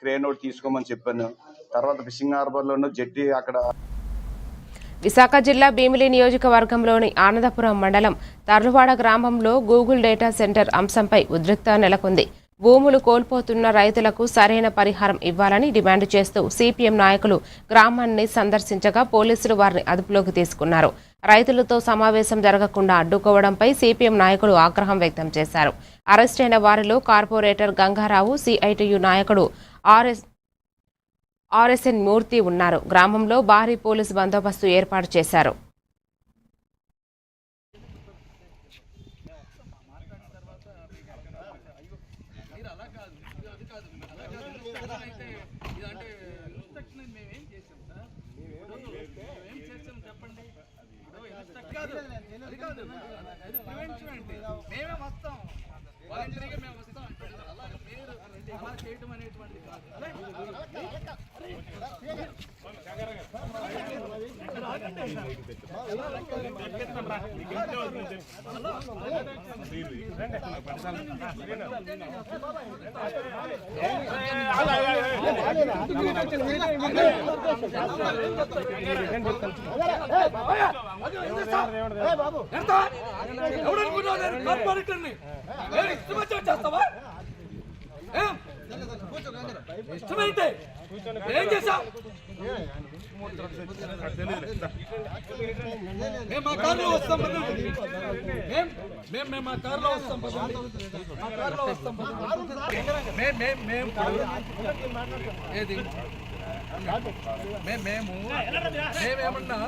Crane ఒకటి తీసుకోమని చెప్పాను. తర్వాత ఫిషింగ్ హార్బర్లోనూ జెట్టి అక్కడ. విశాఖ జిల్లా భీమిలి నియోజకవర్గంలోని ఆనందపురం మండలం తర్లువాడ గ్రామంలో గూగుల్ డేటా సెంటర్ అంశంపై ఉద్రిక్తత నెలకొంది. భూములు కోల్పోతున్న రైతులకు సరైన పరిహారం ఇవ్వాలని డిమాండ్ చేస్తూ సిపిఎం నాయకులు గ్రామాన్ని సందర్శించగా పోలీసులు వారిని అదుపులోకి తీసుకున్నారు. రైతులతో సమావేశం జరగకుండా అడ్డుకోవడంపై సిపిఎం నాయకులు ఆగ్రహం వ్యక్తం చేశారు. అరెస్టైన వారిలో కార్పొరేటర్ గంగారావు, సిఐటియు నాయకుడు ఆర్ఎస్ఎన్ మూర్తి ఉన్నారు. గ్రామంలో భారీ పోలీసు బందోబస్తు ఏర్పాటు చేశారు. ఏం చేసావు? మేము మా కారులో వస్తాం, మేము మా కారులో వస్తాం, ఏది మేమేమన్నా